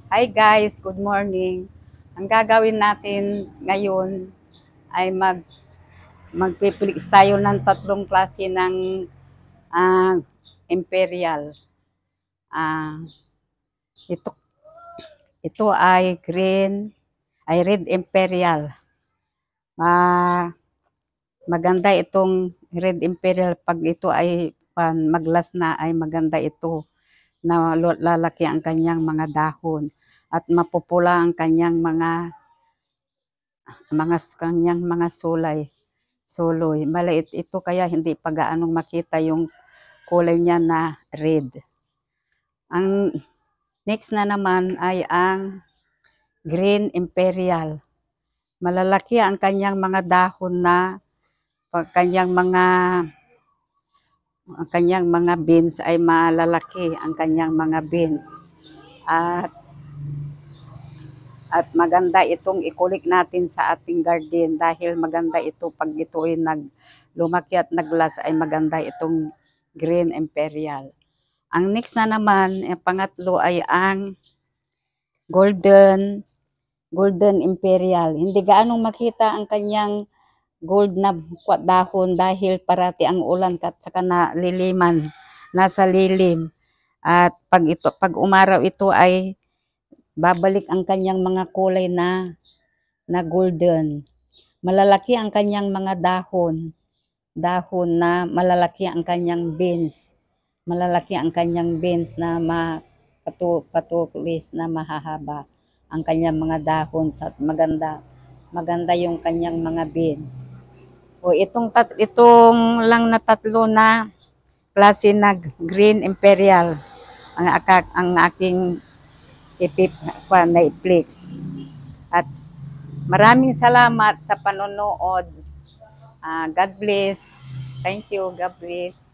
Hi guys, good morning. Ang gagawin natin ngayon ay magpipiliks tayo ng tatlong klase ng imperial. Ah, ito ito ay red imperial. Maganda itong red imperial pag ito ay maglas na ay maganda ito na lalaki ang kanyang mga dahon at mapupula ang kanyang mga suloy. Maliit ito kaya hindi pa gaanong makita yung kulay niya na red. Ang next na naman ay ang green imperial. Malalaki ang kanyang mga dahon na kanyang mga beans ay malalaki ang kanyang mga beans. At maganda itong ikulik natin sa ating garden dahil maganda ito pag ito ay lumaki at naglas ay maganda itong green imperial. Ang next na naman, pangatlo ay ang golden imperial. Hindi gaanong makita ang kanyang gold na dahon dahil parati ang ulan at saka nasa lilim. At pag umaraw ito ay babalik ang kanyang mga kulay na golden. Malalaki ang kanyang mga dahon na malalaki ang kanyang beans. Malalaki ang kanyang beans na patulis na mahahaba ang kanyang mga dahon sa maganda yung kanyang mga beans. O itong lang na tatlo na klase na green imperial ang aking na-flex. At maraming salamat sa panonood. God bless. Thank you. God bless.